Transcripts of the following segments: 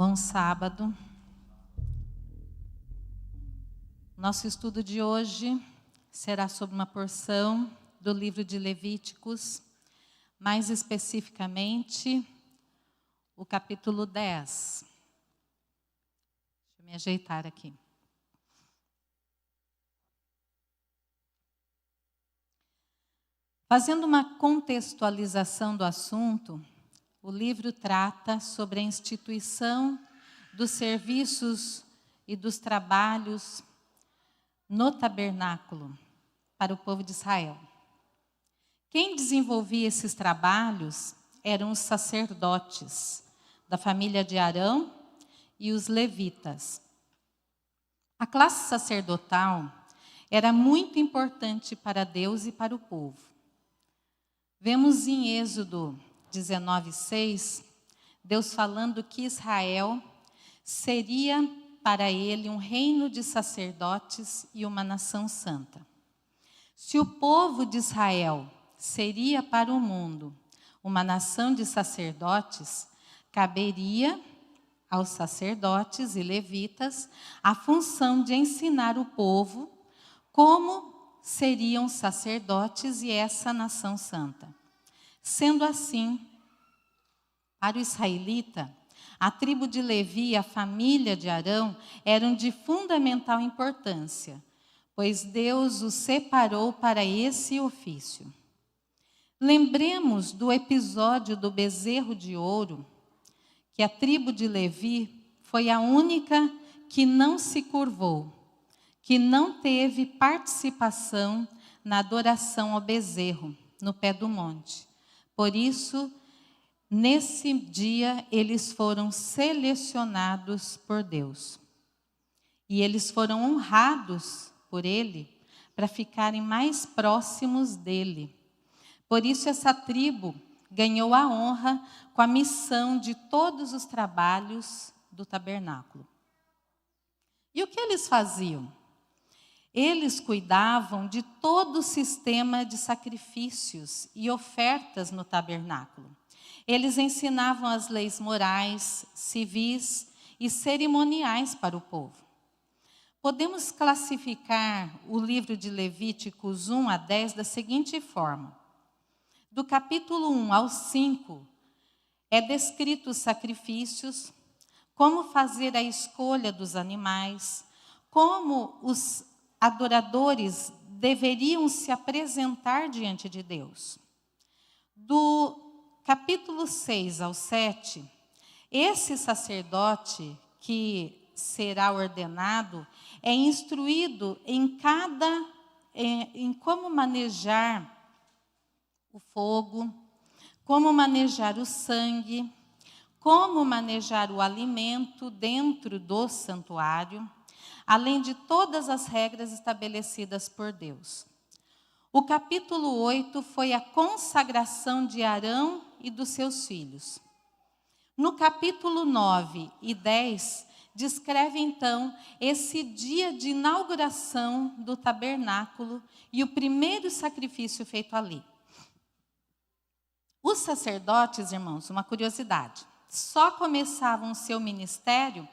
Bom sábado. Nosso estudo de hoje será sobre uma porção do livro de Levíticos, mais especificamente o capítulo 10. Deixa eu me ajeitar aqui. Fazendo uma contextualização do assunto, o livro trata sobre a instituição dos serviços e dos trabalhos no tabernáculo para o povo de Israel. Quem desenvolvia esses trabalhos eram os sacerdotes da família de Arão e os levitas. A classe sacerdotal era muito importante para Deus e para o povo. Vemos em Êxodo 19:6, Deus falando que Israel seria para ele um reino de sacerdotes e uma nação santa. Se o povo de Israel seria para o mundo uma nação de sacerdotes, caberia aos sacerdotes e levitas a função de ensinar o povo como seriam sacerdotes e essa nação santa. Sendo assim, para o israelita, a tribo de Levi e a família de Arão eram de fundamental importância, pois Deus os separou para esse ofício. Lembremos do episódio do bezerro de ouro, que a tribo de Levi foi a única que não se curvou, que não teve participação na adoração ao bezerro, no pé do monte. Por isso, nesse dia, eles foram selecionados por Deus. E eles foram honrados por Ele para ficarem mais próximos dEle. Por isso, essa tribo ganhou a honra com a missão de todos os trabalhos do tabernáculo. E o que eles faziam? Eles cuidavam de todo o sistema de sacrifícios e ofertas no tabernáculo. Eles ensinavam as leis morais, civis e cerimoniais para o povo. Podemos classificar o livro de Levíticos 1 a 10 da seguinte forma. Do capítulo 1 ao 5, é descrito os sacrifícios, como fazer a escolha dos animais, como os adoradores deveriam se apresentar diante de Deus. Do capítulo 6 ao 7, esse sacerdote que será ordenado é instruído em como manejar o fogo, como manejar o sangue, como manejar o alimento dentro do santuário, além de todas as regras estabelecidas por Deus. O capítulo 8 foi a consagração de Arão e dos seus filhos. No capítulo 9 e 10, descreve então esse dia de inauguração do tabernáculo e o primeiro sacrifício feito ali. Os sacerdotes, irmãos, uma curiosidade, só começavam seu ministério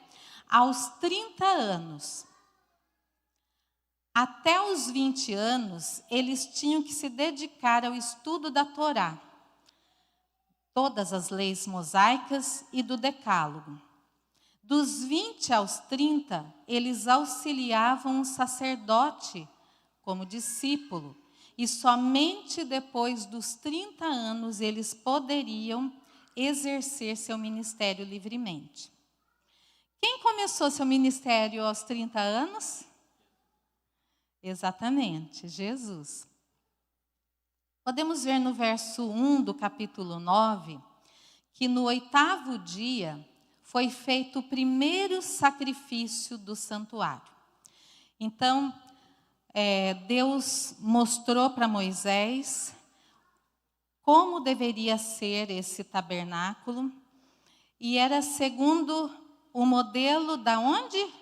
aos 30 anos. Até os 20 anos, eles tinham que se dedicar ao estudo da Torá, todas as leis mosaicas e do Decálogo. Dos 20 aos 30, eles auxiliavam o sacerdote como discípulo, e somente depois dos 30 anos eles poderiam exercer seu ministério livremente. Quem começou seu ministério aos 30 anos? Exatamente, Jesus. Podemos ver no verso 1 do capítulo 9, que no 8º dia foi feito o primeiro sacrifício do santuário. Então, Deus mostrou para Moisés como deveria ser esse tabernáculo, e era segundo o modelo da onde?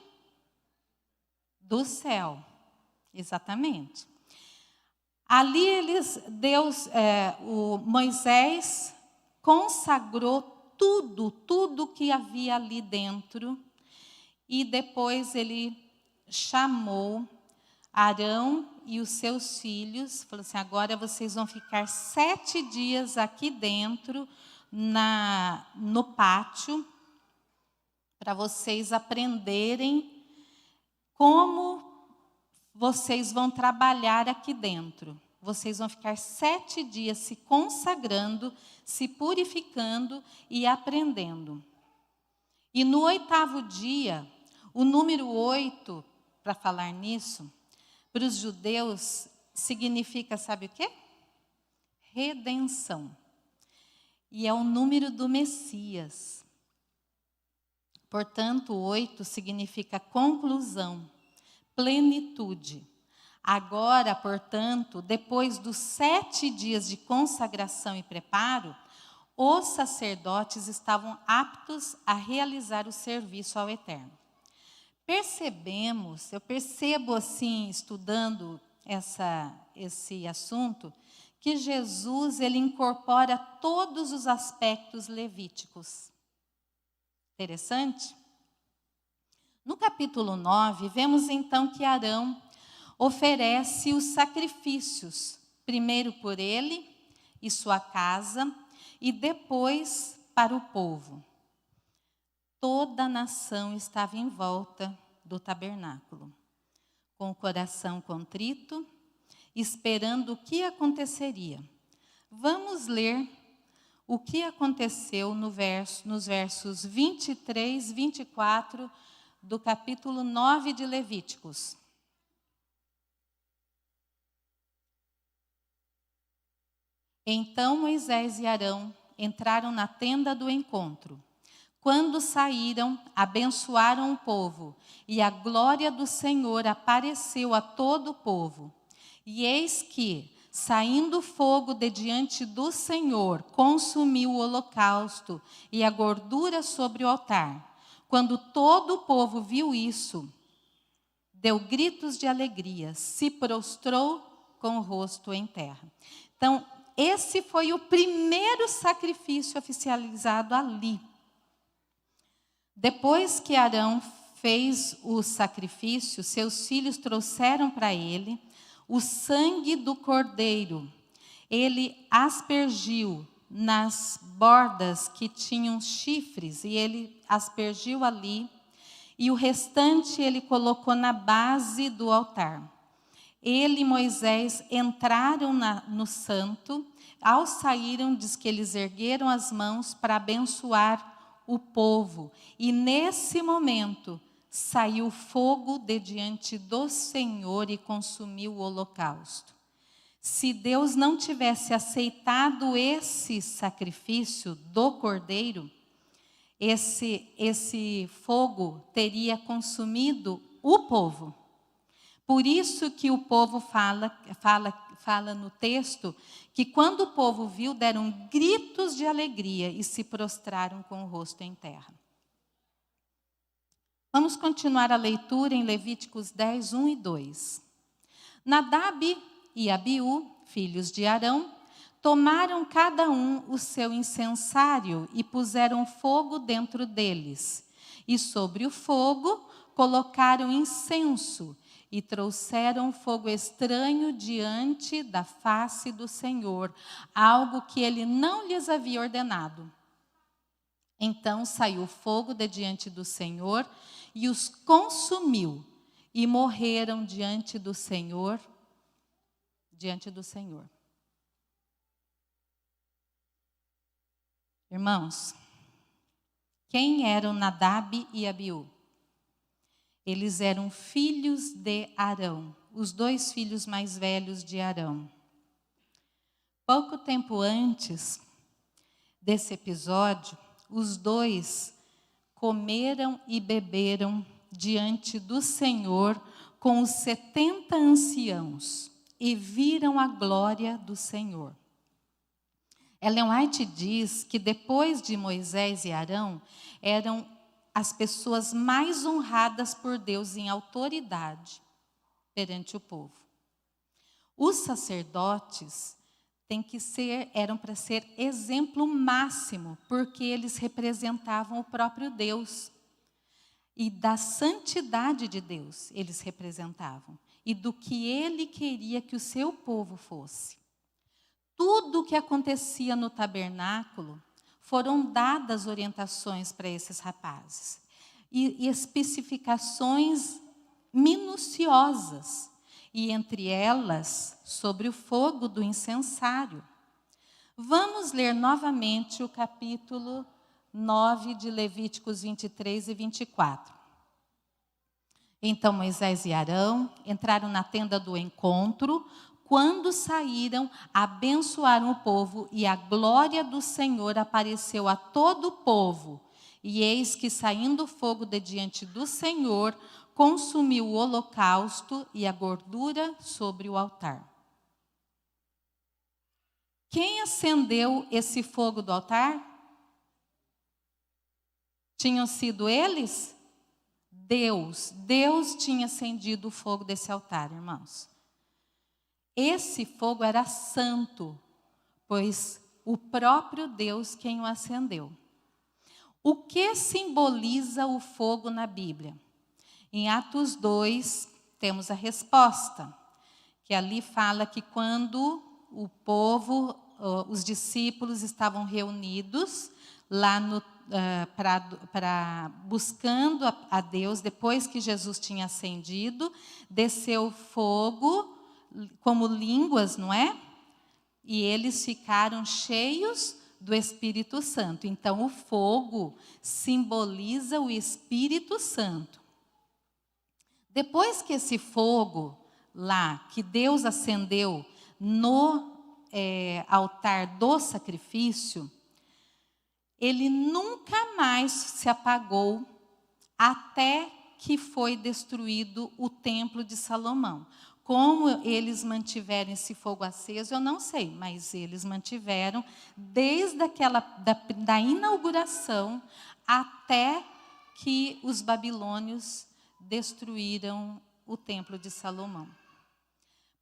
Do céu. Exatamente. Ali Moisés consagrou tudo que havia ali dentro. E depois ele chamou Arão e os seus filhos, falou assim: agora vocês vão ficar 7 dias aqui dentro, no pátio, para vocês aprenderem como vocês vão trabalhar aqui dentro. Vocês vão ficar 7 dias se consagrando, se purificando e aprendendo. E no 8º dia, o número 8, para falar nisso, para os judeus, significa, sabe o quê? Redenção. E é o número do Messias. Portanto, 8 significa conclusão, plenitude. Agora, portanto, depois dos 7 dias de consagração e preparo, os sacerdotes estavam aptos a realizar o serviço ao Eterno. Eu percebo assim, estudando esse assunto, que Jesus ele incorpora todos os aspectos levíticos. Interessante? No capítulo 9, vemos então que Arão oferece os sacrifícios, primeiro por ele e sua casa, e depois para o povo. Toda a nação estava em volta do tabernáculo, com o coração contrito, esperando o que aconteceria. Vamos ler o que aconteceu nos versos 23, 24 do capítulo 9 de Levíticos. Então Moisés e Arão entraram na tenda do encontro. Quando saíram, abençoaram o povo, e a glória do Senhor apareceu a todo o povo. E eis que, saindo fogo de diante do Senhor, consumiu o holocausto e a gordura sobre o altar. Quando todo o povo viu isso, deu gritos de alegria, se prostrou com o rosto em terra. Então, esse foi o primeiro sacrifício oficializado ali. Depois que Arão fez o sacrifício, seus filhos trouxeram para ele o sangue do cordeiro. Ele aspergiu nas bordas que tinham chifres, e ele aspergiu ali, e o restante ele colocou na base do altar. Ele e Moisés entraram no santo. Ao saírem, diz que eles ergueram as mãos para abençoar o povo. E nesse momento, saiu fogo de diante do Senhor e consumiu o holocausto. Se Deus não tivesse aceitado esse sacrifício do cordeiro, esse fogo teria consumido o povo. Por isso que o povo fala no texto que quando o povo viu, deram gritos de alegria e se prostraram com o rosto em terra. Vamos continuar a leitura em Levíticos 10, 1 e 2. Nadab e Abiú, filhos de Arão, tomaram cada um o seu incensário e puseram fogo dentro deles. E sobre o fogo colocaram incenso e trouxeram fogo estranho diante da face do Senhor, algo que ele não lhes havia ordenado. Então saiu fogo de diante do Senhor e os consumiu, e morreram diante do Senhor. Irmãos, quem eram Nadab e Abiú? Eles eram filhos de Arão, os 2 filhos mais velhos de Arão. Pouco tempo antes desse episódio, os 2 comeram e beberam diante do Senhor com os 70 anciãos e viram a glória do Senhor. Ellen White diz que depois de Moisés e Arão, eram as pessoas mais honradas por Deus em autoridade perante o povo. Os sacerdotes eram para ser exemplo máximo, porque eles representavam o próprio Deus. E da santidade de Deus eles representavam. E do que ele queria que o seu povo fosse. Tudo o que acontecia no tabernáculo, foram dadas orientações para esses rapazes. E especificações minuciosas. E entre elas, sobre o fogo do incensário. Vamos ler novamente o capítulo 9 de Levíticos 23 e 24. Então Moisés e Arão entraram na tenda do encontro. Quando saíram, abençoaram o povo, e a glória do Senhor apareceu a todo o povo. E eis que, saindo fogo de diante do Senhor, consumiu o holocausto e a gordura sobre o altar. Quem acendeu esse fogo do altar? Tinham sido eles? Deus. Deus tinha acendido o fogo desse altar, irmãos. Esse fogo era santo, pois o próprio Deus quem o acendeu. O que simboliza o fogo na Bíblia? Em Atos 2, temos a resposta, que ali fala que quando o povo, os discípulos estavam reunidos lá buscando a Deus, depois que Jesus tinha ascendido, desceu fogo como línguas, não é? E eles ficaram cheios do Espírito Santo. Então, o fogo simboliza o Espírito Santo. Depois que esse fogo lá, que Deus acendeu no altar do sacrifício, ele nunca mais se apagou até que foi destruído o templo de Salomão. Como eles mantiveram esse fogo aceso, eu não sei, mas eles mantiveram desde da inauguração até que os babilônios destruíram o templo de Salomão.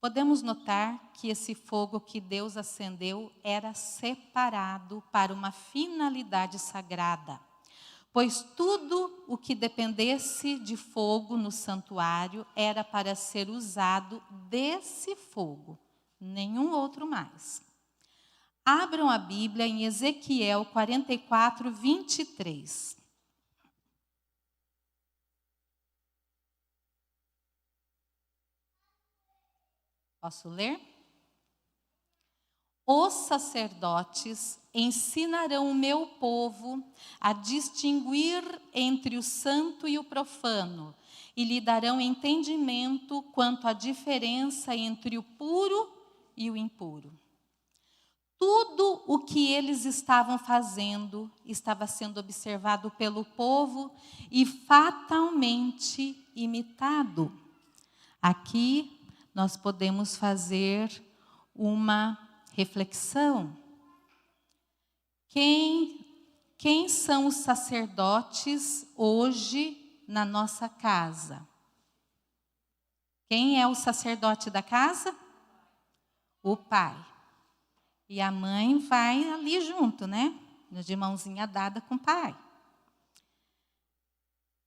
Podemos notar que esse fogo que Deus acendeu era separado para uma finalidade sagrada. Pois tudo o que dependesse de fogo no santuário era para ser usado desse fogo, nenhum outro mais. Abram a Bíblia em Ezequiel 44, 23. Posso ler? Os sacerdotes ensinarão o meu povo a distinguir entre o santo e o profano, e lhe darão entendimento quanto à diferença entre o puro e o impuro. Tudo o que eles estavam fazendo estava sendo observado pelo povo e fatalmente imitado. Aqui nós podemos fazer uma reflexão. Quem são os sacerdotes hoje na nossa casa? Quem é o sacerdote da casa? O pai. E a mãe vai ali junto, né? De mãozinha dada com o pai.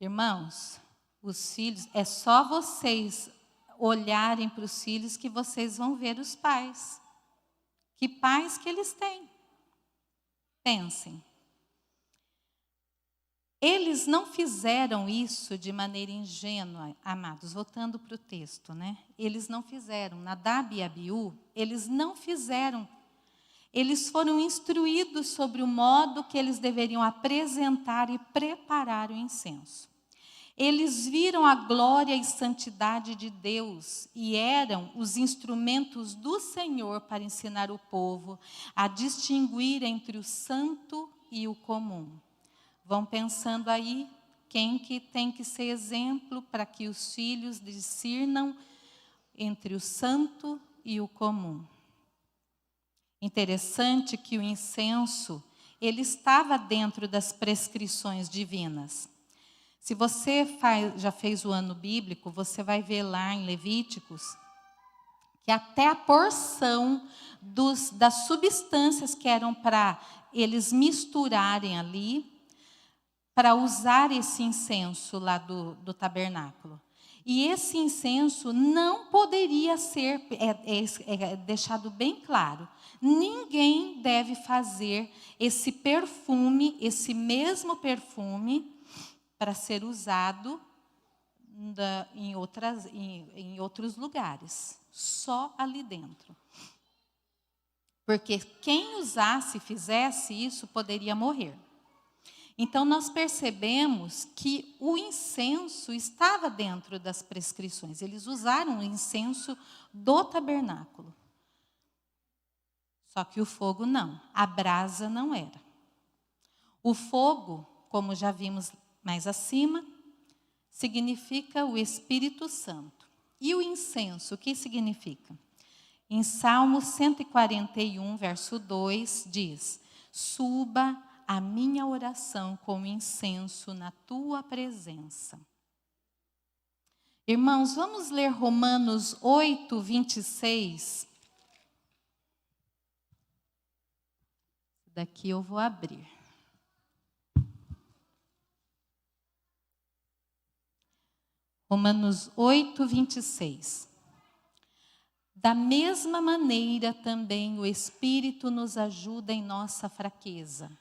Irmãos, os filhos, é só vocês olharem para os filhos que vocês vão ver os pais. Que pais que eles têm? Pensem. Eles não fizeram isso de maneira ingênua, amados, voltando para o texto, né? Eles não fizeram, Nadab e Abiú, eles não fizeram. Eles foram instruídos sobre o modo que eles deveriam apresentar e preparar o incenso. Eles viram a glória e santidade de Deus e eram os instrumentos do Senhor para ensinar o povo a distinguir entre o santo e o comum. Vão pensando aí quem que tem que ser exemplo para que os filhos discernam entre o santo e o comum. Interessante que o incenso, ele estava dentro das prescrições divinas. Se você já fez o ano bíblico, você vai ver lá em Levíticos que até a porção das substâncias que eram para eles misturarem ali, para usar esse incenso lá do tabernáculo. E esse incenso não poderia ser, deixado bem claro, ninguém deve fazer esse perfume, esse mesmo perfume, para ser usado em outros lugares, só ali dentro. Porque quem usasse, fizesse isso, poderia morrer. Então, nós percebemos que o incenso estava dentro das prescrições. Eles usaram o incenso do tabernáculo. Só que o fogo não, a brasa não era. O fogo, como já vimos mais acima, significa o Espírito Santo. E o incenso, o que significa? Em Salmo 141, verso 2, diz: suba a minha oração como incenso na tua presença. Irmãos, vamos ler Romanos 8, 26. Daqui eu vou abrir. Romanos 8, 26. Da mesma maneira também o Espírito nos ajuda em nossa fraqueza,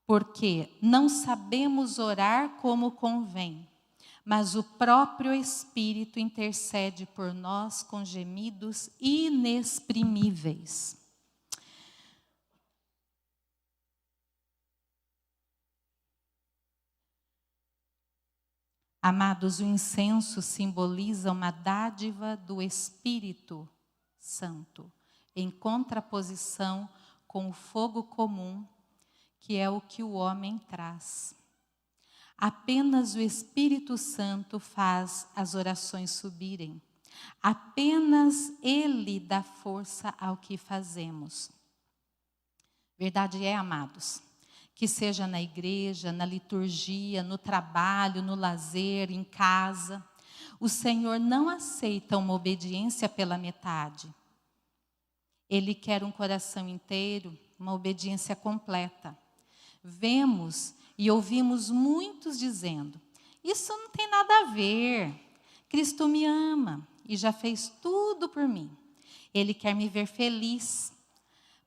porque não sabemos orar como convém, mas o próprio Espírito intercede por nós com gemidos inexprimíveis. Amados, o incenso simboliza uma dádiva do Espírito Santo, em contraposição com o fogo comum, que é o que o homem traz. Apenas o Espírito Santo faz as orações subirem. Apenas Ele dá força ao que fazemos. Verdade é, amados, que seja na igreja, na liturgia, no trabalho, no lazer, em casa, o Senhor não aceita uma obediência pela metade. Ele quer um coração inteiro, uma obediência completa. Vemos e ouvimos muitos dizendo: isso não tem nada a ver, Cristo me ama e já fez tudo por mim. Ele quer me ver feliz.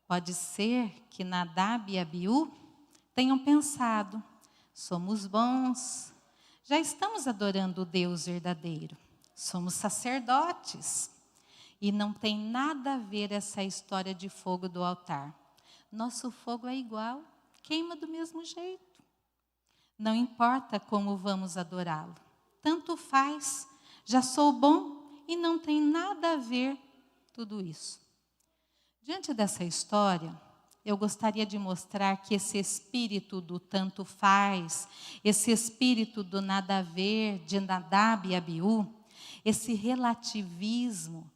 Pode ser que Nadab e Abiú tenham pensado: somos bons, já estamos adorando o Deus verdadeiro, somos sacerdotes. E não tem nada a ver essa história de fogo do altar. Nosso fogo é igual, queima do mesmo jeito. Não importa como vamos adorá-lo, tanto faz, já sou bom e não tem nada a ver tudo isso. Diante dessa história, eu gostaria de mostrar que esse espírito do tanto faz, esse espírito do nada a ver, de Nadab e Abiú, esse relativismo,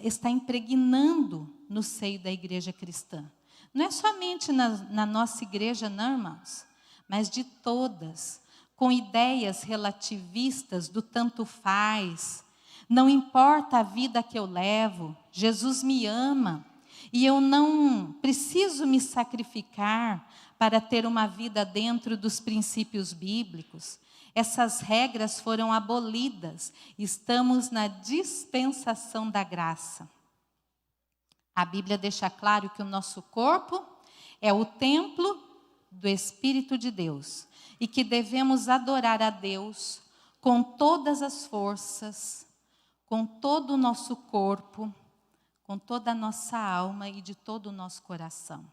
está impregnando no seio da igreja cristã. Não é somente na nossa igreja, não, irmãos, mas de todas, com ideias relativistas do tanto faz. Não importa a vida que eu levo, Jesus me ama e eu não preciso me sacrificar para ter uma vida dentro dos princípios bíblicos. Essas regras foram abolidas. Estamos na dispensação da graça. A Bíblia deixa claro que o nosso corpo é o templo do Espírito de Deus e que devemos adorar a Deus com todas as forças, com todo o nosso corpo, com toda a nossa alma e de todo o nosso coração.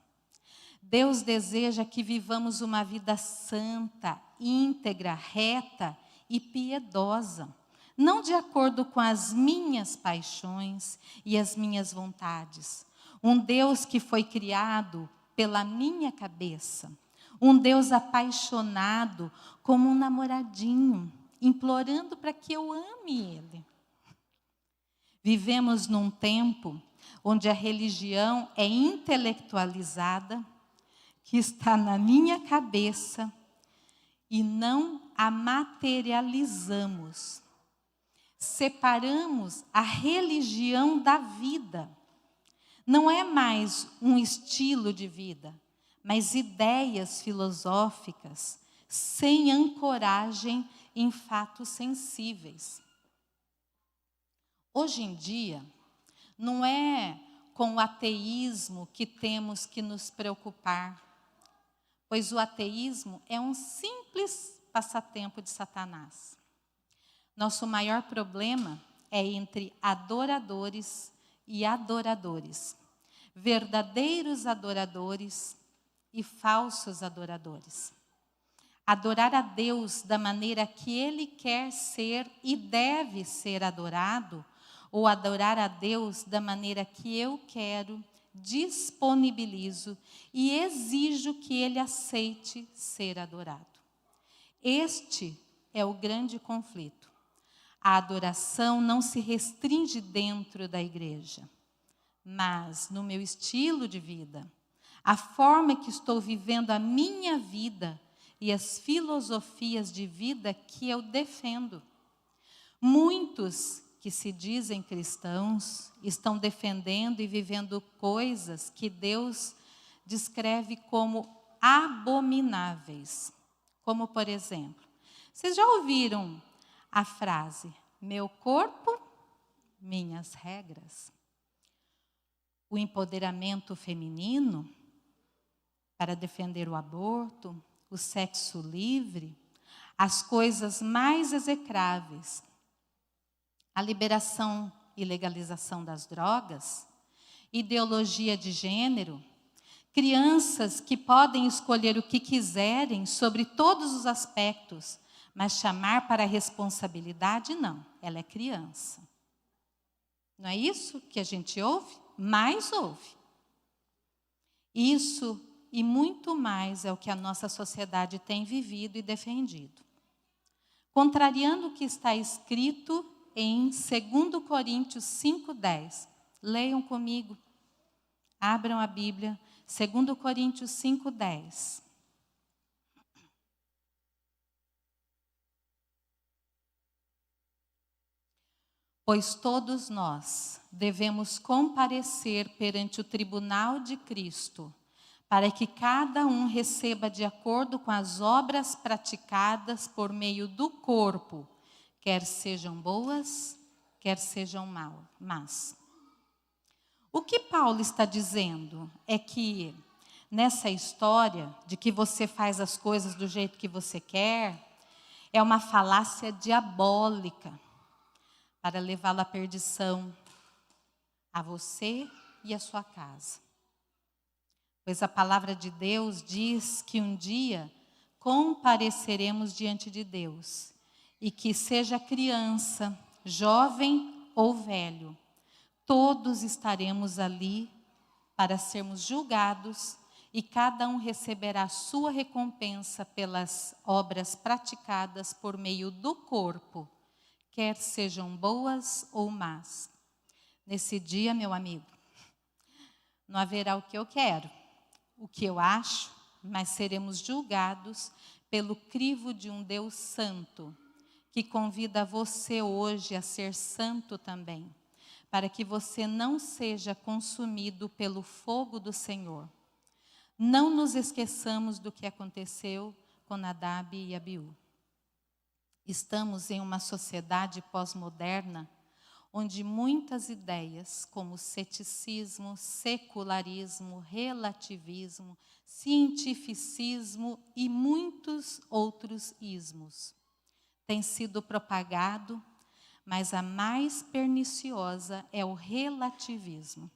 Deus deseja que vivamos uma vida santa, íntegra, reta e piedosa, não de acordo com as minhas paixões e as minhas vontades. Um Deus que foi criado pela minha cabeça, um Deus apaixonado como um namoradinho, implorando para que eu ame Ele. Vivemos num tempo onde a religião é intelectualizada, que está na minha cabeça, e não a materializamos. Separamos a religião da vida. Não é mais um estilo de vida, mas ideias filosóficas sem ancoragem em fatos sensíveis. Hoje em dia, não é com o ateísmo que temos que nos preocupar, pois o ateísmo é um simples passatempo de Satanás. Nosso maior problema é entre adoradores e adoradores, verdadeiros adoradores e falsos adoradores. Adorar a Deus da maneira que Ele quer ser e deve ser adorado, ou adorar a Deus da maneira que eu quero, disponibilizo e exijo que Ele aceite ser adorado. Este é o grande conflito. A adoração não se restringe dentro da igreja, mas no meu estilo de vida, a forma que estou vivendo a minha vida e as filosofias de vida que eu defendo. Muitos que se dizem cristãos estão defendendo e vivendo coisas que Deus descreve como abomináveis. Como, por exemplo, vocês já ouviram a frase, meu corpo, minhas regras? O empoderamento feminino para defender o aborto, o sexo livre, as coisas mais execráveis, a liberação e legalização das drogas, ideologia de gênero, crianças que podem escolher o que quiserem sobre todos os aspectos, mas chamar para a responsabilidade, não, ela é criança. Não é isso que a gente ouve? Mais ouve. Isso e muito mais é o que a nossa sociedade tem vivido e defendido. Contrariando o que está escrito em 2 Coríntios 5,10. Leiam comigo. Abram a Bíblia. 2 Coríntios 5,10. Pois todos nós devemos comparecer perante o tribunal de Cristo, para que cada um receba de acordo com as obras praticadas por meio do corpo, quer sejam boas, quer sejam más. O que Paulo está dizendo é que nessa história de que você faz as coisas do jeito que você quer, é uma falácia diabólica para levá-lo à perdição, a você e a sua casa. Pois a palavra de Deus diz que um dia compareceremos diante de Deus e que seja criança, jovem ou velho, todos estaremos ali para sermos julgados e cada um receberá a sua recompensa pelas obras praticadas por meio do corpo, quer sejam boas ou más. Nesse dia, meu amigo, não haverá o que eu quero, o que eu acho, mas seremos julgados pelo crivo de um Deus santo, que convida você hoje a ser santo também, para que você não seja consumido pelo fogo do Senhor. Não nos esqueçamos do que aconteceu com Nadab e Abiú. Estamos em uma sociedade pós-moderna, onde muitas ideias como ceticismo, secularismo, relativismo, cientificismo e muitos outros ismos têm sido propagado, mas a mais perniciosa é o relativismo.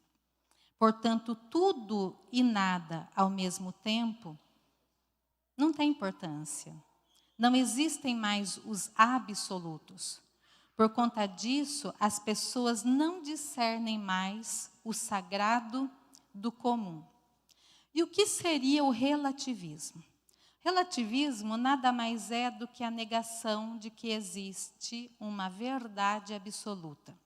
Portanto, tudo e nada ao mesmo tempo não tem importância. Não existem mais os absolutos. Por conta disso, as pessoas não discernem mais o sagrado do comum. E o que seria o relativismo? Relativismo nada mais é do que a negação de que existe uma verdade absoluta.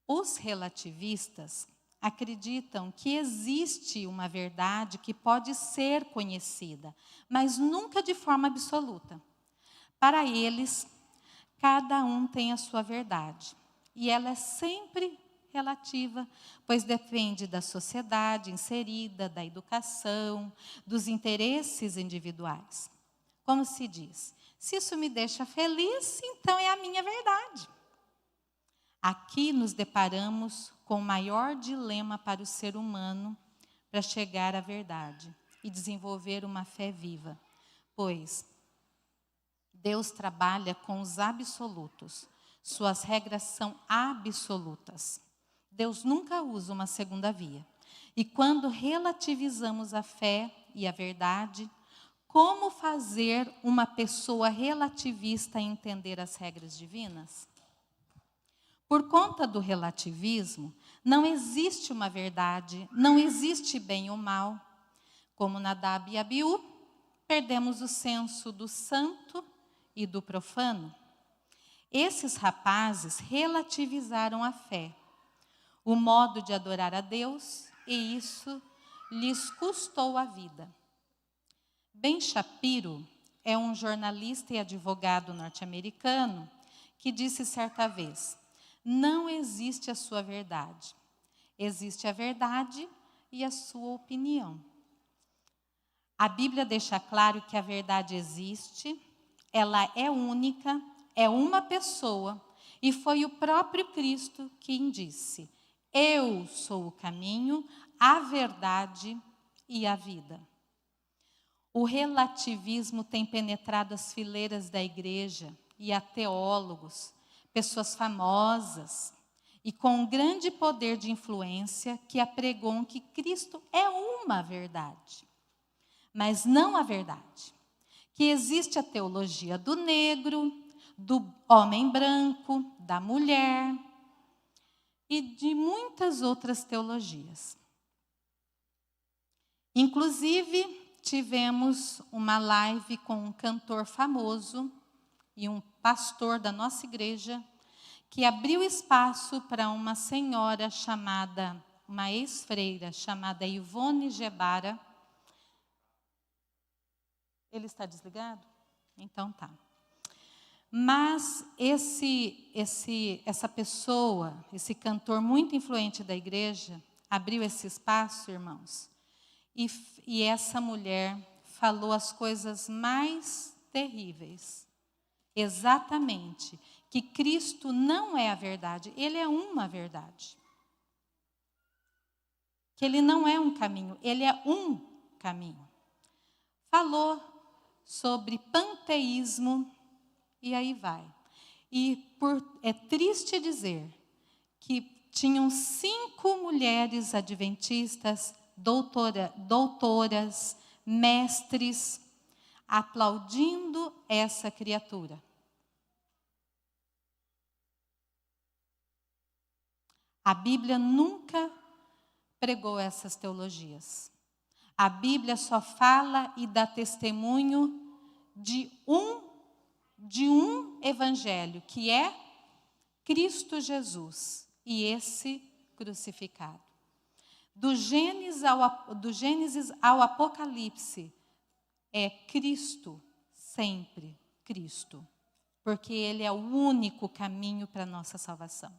Os relativistas acreditam que existe uma verdade que pode ser conhecida, mas nunca de forma absoluta. Para eles, Cada um tem a sua verdade, e ela é sempre relativa, pois depende da sociedade inserida, da educação, dos interesses individuais. Como se diz, se isso me deixa feliz, então é a minha verdade. Aqui nos deparamos com o maior dilema para o ser humano para chegar à verdade e desenvolver uma fé viva, pois Deus trabalha com os absolutos, suas regras são absolutas. Deus nunca usa uma segunda via. E quando relativizamos a fé e a verdade, como fazer uma pessoa relativista entender as regras divinas? Por conta do relativismo, não existe uma verdade, não existe bem ou mal. Como Nadab e Abiú, perdemos o senso do santo e do profano. Esses rapazes relativizaram a fé, o modo de adorar a Deus, e isso lhes custou a vida. Ben Shapiro é um jornalista e advogado norte-americano que disse certa vez: não existe a sua verdade, existe a verdade e a sua opinião. A Bíblia deixa claro que a verdade existe, ela é única, é uma pessoa, e foi o próprio Cristo quem disse: eu sou o caminho, a verdade e a vida. O relativismo tem penetrado as fileiras da igreja e há teólogos, pessoas famosas e com um grande poder de influência que apregoam que Cristo é uma verdade, mas não a verdade. Que existe a teologia do negro, do homem branco, da mulher e de muitas outras teologias. Inclusive, tivemos uma live com um cantor famoso e um pastor da nossa igreja que abriu espaço para uma senhora chamada, uma ex-freira chamada Ivone Gebara. Ele está desligado? Então tá. Mas essa pessoa, esse cantor muito influente da igreja, abriu esse espaço, irmãos, e essa mulher falou as coisas mais terríveis. Exatamente, que Cristo não é a verdade, Ele é uma verdade. Que Ele não é um caminho, Ele é um caminho. Falou sobre panteísmo, e aí vai. E é triste dizer que tinham 5 mulheres adventistas, doutoras, mestres, aplaudindo essa criatura. A Bíblia nunca pregou essas teologias. A Bíblia só fala e dá testemunho de um evangelho, que é Cristo Jesus, e esse crucificado. Do Gênesis ao Apocalipse, é Cristo, sempre Cristo, porque Ele é o único caminho para a nossa salvação.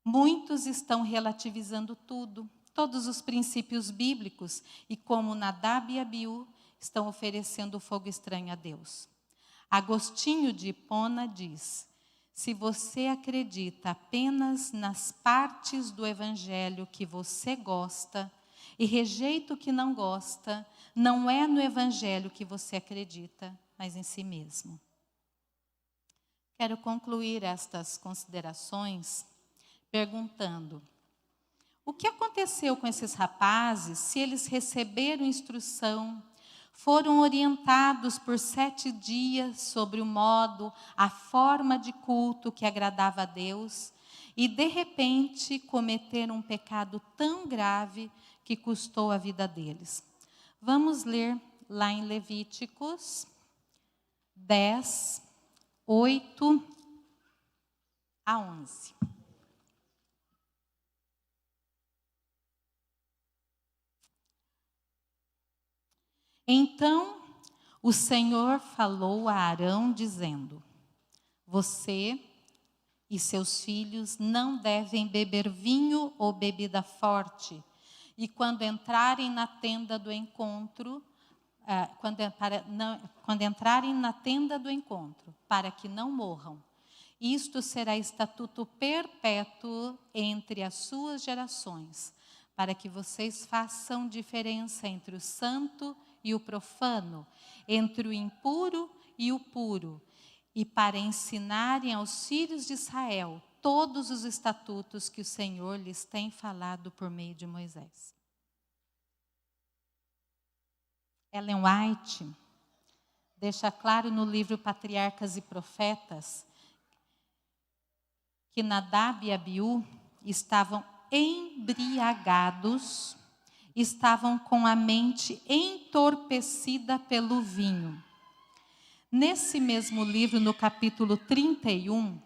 Muitos estão relativizando tudo, todos os princípios bíblicos, e como Nadab e Abiú, estão oferecendo fogo estranho a Deus. Agostinho de Hipona diz: se você acredita apenas nas partes do evangelho que você gosta e rejeita o que não gosta, não é no evangelho que você acredita, mas em si mesmo. Quero concluir estas considerações perguntando: o que aconteceu com esses rapazes se eles receberam instrução, foram orientados por 7 dias sobre o modo, a forma de culto que agradava a Deus, e de repente cometeram um pecado tão grave que custou a vida deles? Vamos ler lá em Levíticos 10, 8 a 11. Então o Senhor falou a Arão, dizendo: Você e seus filhos não devem beber vinho ou bebida forte. E quando entrarem na tenda do encontro, quando entrarem na tenda do encontro, para que não morram. Isto será estatuto perpétuo entre as suas gerações, para que vocês façam diferença entre o santo e o profano, entre o impuro e o puro, e para ensinarem aos filhos de Israel todos os estatutos que o Senhor lhes tem falado por meio de Moisés. Ellen White deixa claro no livro Patriarcas e Profetas que Nadab e Abiú estavam embriagados, estavam com a mente entorpecida pelo vinho. Nesse mesmo livro, no capítulo 31,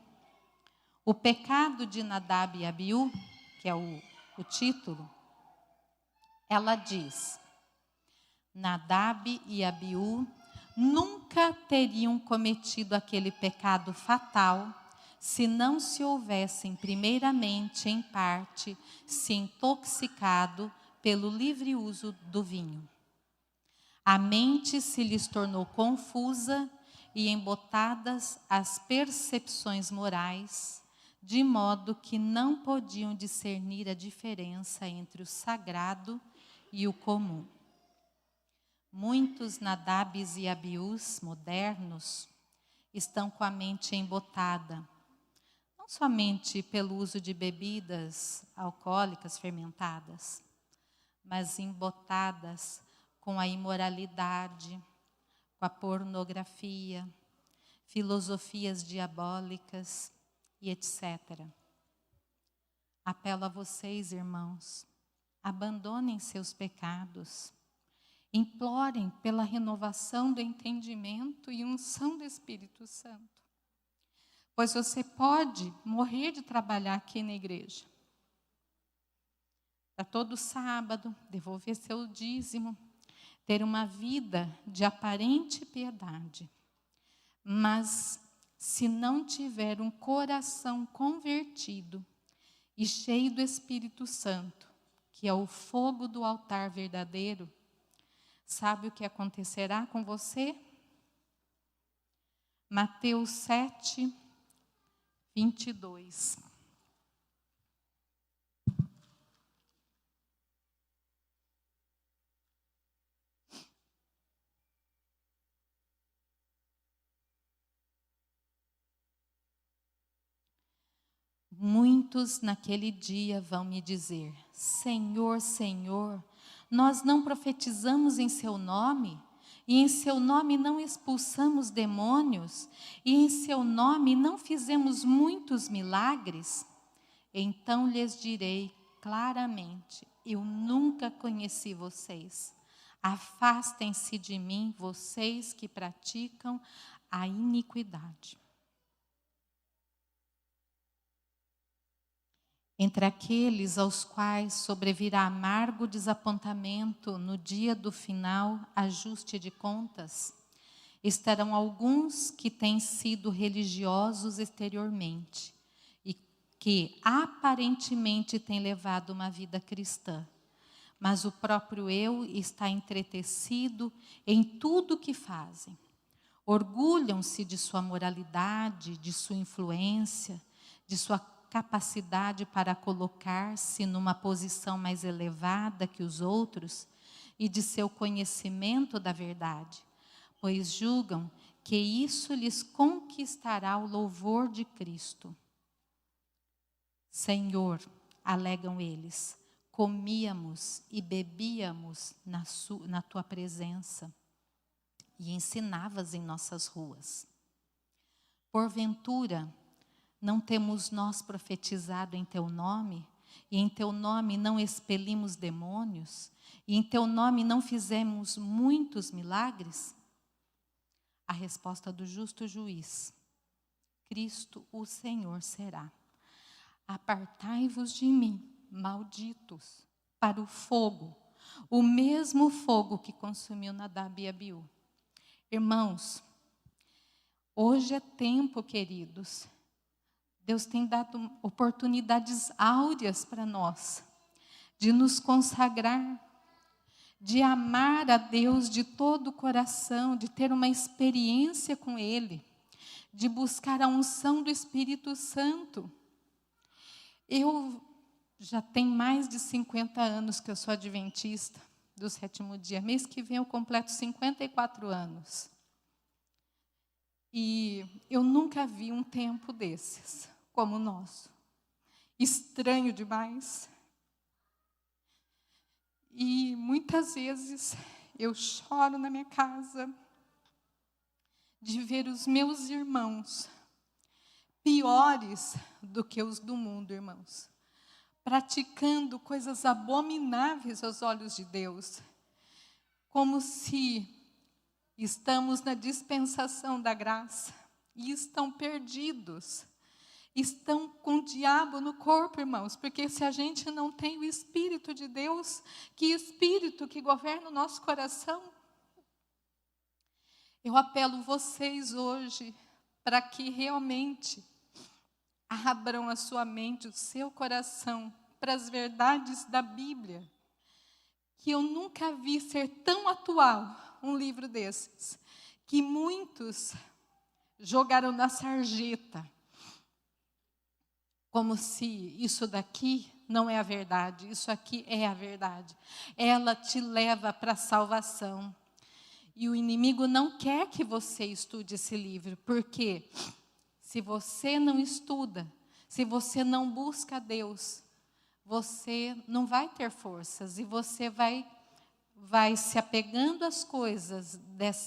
o pecado de Nadab e Abiú, que é o título, ela diz: Nadab e Abiú nunca teriam cometido aquele pecado fatal se não se houvessem primeiramente, em parte, se intoxicado pelo livre uso do vinho. A mente se lhes tornou confusa e embotadas as percepções morais, de modo que não podiam discernir a diferença entre o sagrado e o comum. Muitos Nadabes e Abiús modernos estão com a mente embotada, não somente pelo uso de bebidas alcoólicas fermentadas, mas embotadas com a imoralidade, com a pornografia, filosofias diabólicas e etc. Apelo a vocês, irmãos, abandonem seus pecados, implorem pela renovação do entendimento e unção do Espírito Santo. Pois você pode morrer de trabalhar aqui na igreja. Para todo sábado, devolver seu dízimo, ter uma vida de aparente piedade. Mas, se não tiver um coração convertido e cheio do Espírito Santo, que é o fogo do altar verdadeiro, sabe o que acontecerá com você? Mateus 7, 22. Muitos naquele dia vão me dizer: Senhor, Senhor, nós não profetizamos em seu nome? E em seu nome não expulsamos demônios? E em seu nome não fizemos muitos milagres? Então lhes direi claramente: eu nunca conheci vocês. Afastem-se de mim, vocês que praticam a iniquidade. Entre aqueles aos quais sobrevirá amargo desapontamento no dia do final ajuste de contas, estarão alguns que têm sido religiosos exteriormente e que aparentemente têm levado uma vida cristã, mas o próprio eu está entretecido em tudo o que fazem. Orgulham-se de sua moralidade, de sua influência, de sua capacidade para colocar-se numa posição mais elevada que os outros e de seu conhecimento da verdade, pois julgam que isso lhes conquistará o louvor de Cristo. Senhor, alegam eles, comíamos e bebíamos na tua presença e ensinavas em nossas ruas. Porventura, não temos nós profetizado em teu nome? E em teu nome não expelimos demônios? E em teu nome não fizemos muitos milagres? A resposta do justo juiz: Cristo o Senhor será. Apartai-vos de mim, malditos, para o fogo, o mesmo fogo que consumiu Nadab e Abiú. Irmãos, Hoje é tempo, queridos. Deus tem dado oportunidades áureas para nós, de nos consagrar, de amar a Deus de todo o coração, de ter uma experiência com Ele, de buscar a unção do Espírito Santo. Eu já tenho mais de 50 anos que eu sou adventista do sétimo dia. Mês que vem eu completo 54 anos. E eu nunca vi um tempo desses, como o nosso. Estranho demais. E muitas vezes eu choro na minha casa de ver os meus irmãos piores do que os do mundo, irmãos, praticando coisas abomináveis aos olhos de Deus, como se estamos na dispensação da graça e estão perdidos, estão com o diabo no corpo, irmãos, porque se a gente não tem o Espírito de Deus, que Espírito que governa o nosso coração, eu apelo vocês hoje para que realmente abram a sua mente, o seu coração, para as verdades da Bíblia, que eu nunca vi ser tão atual um livro desses, que muitos jogaram na sarjeta, como se isso daqui não é a verdade, isso aqui é a verdade. Ela te leva para a salvação. E o inimigo não quer que você estude esse livro, porque se você não estuda, se você não busca Deus, você não vai ter forças e você vai se apegando às coisas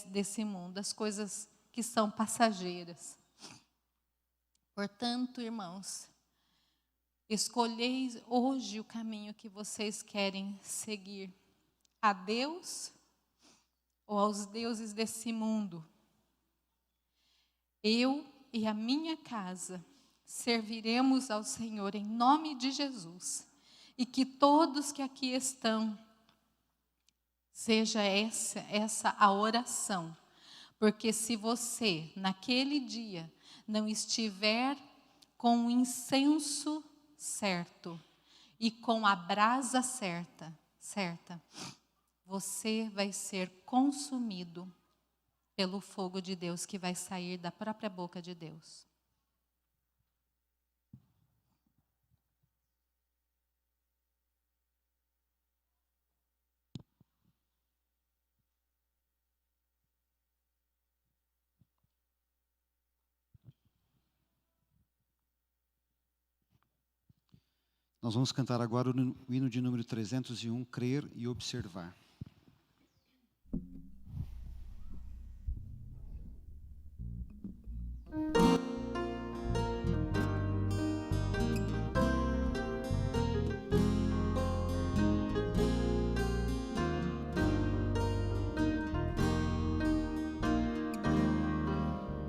desse mundo, às coisas que são passageiras. Portanto, irmãos, escolhei hoje o caminho que vocês querem seguir, a Deus ou aos deuses desse mundo. Eu e a minha casa serviremos ao Senhor em nome de Jesus. E que todos que aqui estão, seja essa a oração. Porque se você, naquele dia, não estiver com o incenso certo e com a brasa certa, você vai ser consumido pelo fogo de Deus que vai sair da própria boca de Deus. Nós vamos cantar agora o hino de número 301, Crer e Observar.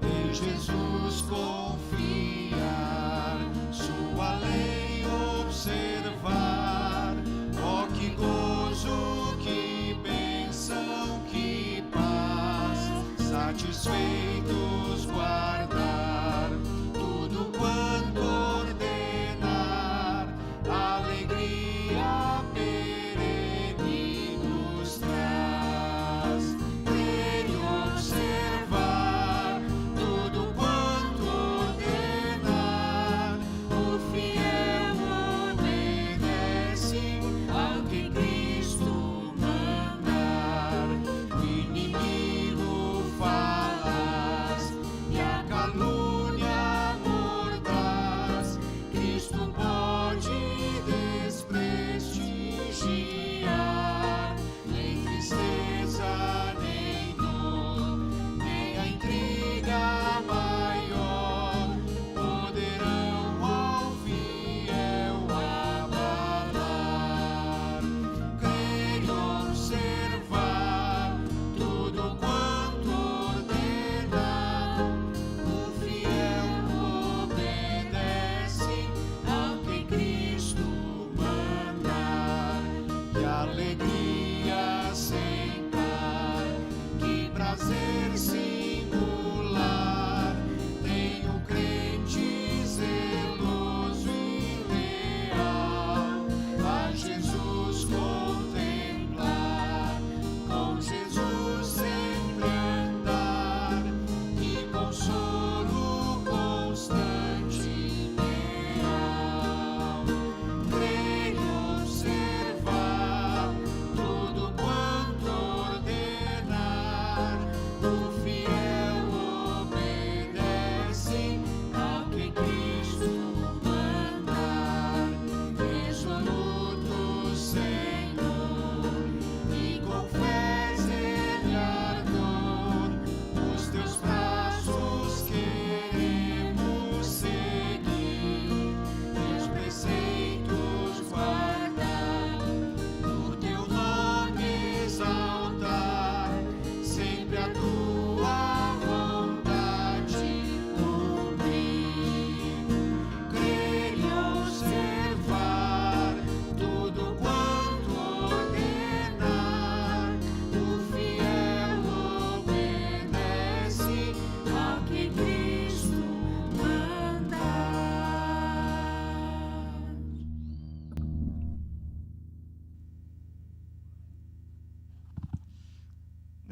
Em Jesus confiar, sua lei observar, ó que gozo que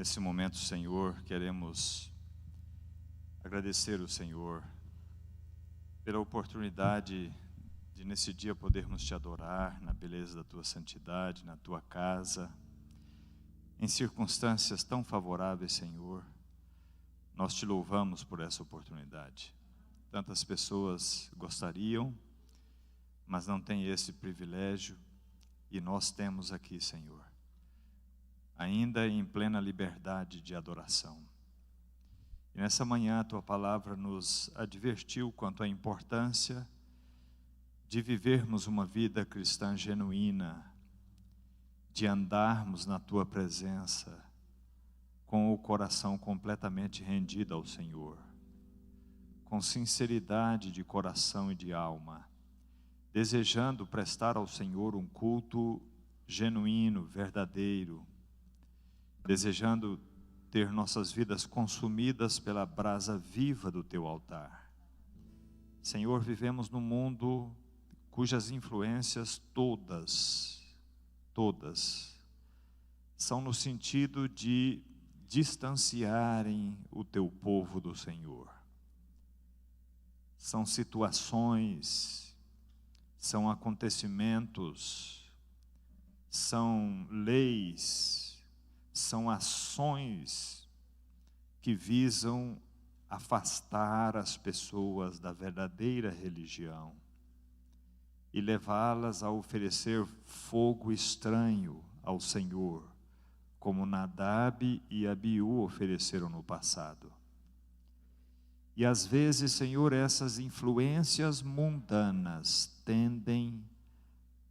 Nesse momento, Senhor, queremos agradecer o Senhor pela oportunidade de nesse dia podermos te adorar na beleza da tua santidade, na tua casa, em circunstâncias tão favoráveis, Senhor. Nós te louvamos por essa oportunidade. Tantas pessoas gostariam, mas não têm esse privilégio, e nós temos aqui, Senhor, ainda em plena liberdade de adoração. E nessa manhã a tua palavra nos advertiu quanto à importância de vivermos uma vida cristã genuína, de andarmos na tua presença com o coração completamente rendido ao Senhor, com sinceridade de coração e de alma, desejando prestar ao Senhor um culto genuíno, verdadeiro, desejando ter nossas vidas consumidas pela brasa viva do teu altar. Senhor, vivemos num mundo cujas influências todas são no sentido de distanciarem o teu povo do Senhor. São situações, são acontecimentos, são leis, são ações que visam afastar as pessoas da verdadeira religião e levá-las a oferecer fogo estranho ao Senhor, como Nadab e Abiú ofereceram no passado. E às vezes, Senhor, essas influências mundanas tendem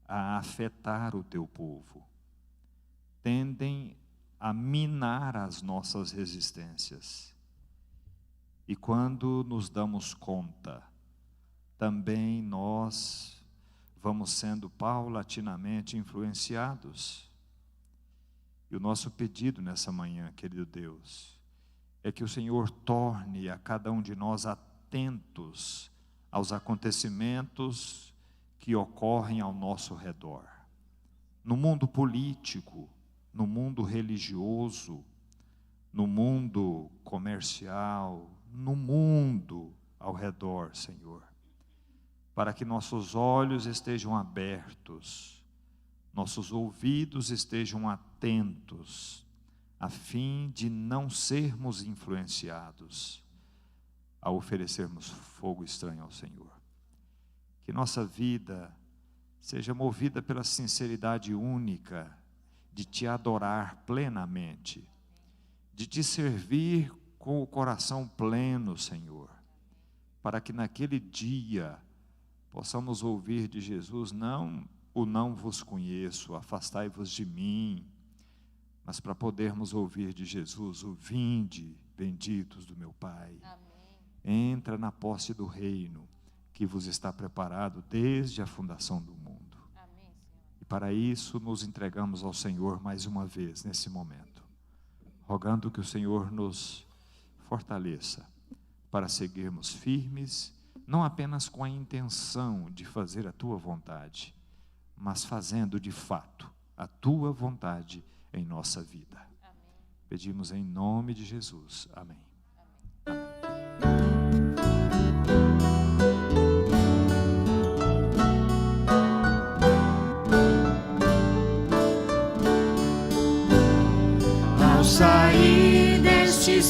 a afetar o teu povo, tendem a minar as nossas resistências. E quando nos damos conta, também nós vamos sendo paulatinamente influenciados. E o nosso pedido nessa manhã, querido Deus, é que o Senhor torne a cada um de nós atentos aos acontecimentos que ocorrem ao nosso redor. No mundo político, no mundo religioso, no mundo comercial, no mundo ao redor, Senhor, para que nossos olhos estejam abertos, nossos ouvidos estejam atentos, a fim de não sermos influenciados a oferecermos fogo estranho ao Senhor. Que nossa vida seja movida pela sinceridade única de te adorar plenamente, de te servir com o coração pleno, Senhor, para que naquele dia possamos ouvir de Jesus, não o não vos conheço, afastai-vos de mim, mas para podermos ouvir de Jesus, o vinde, benditos do meu Pai. Amém. Entra na posse do reino que vos está preparado desde a fundação do mundo. Amém, Senhor. E para isso nos entregamos ao Senhor mais uma vez nesse momento, rogando que o Senhor nos fortaleça para seguirmos firmes, não apenas com a intenção de fazer a tua vontade, mas fazendo de fato a tua vontade em nossa vida. Amém. Pedimos em nome de Jesus. Amém. Ao sair deste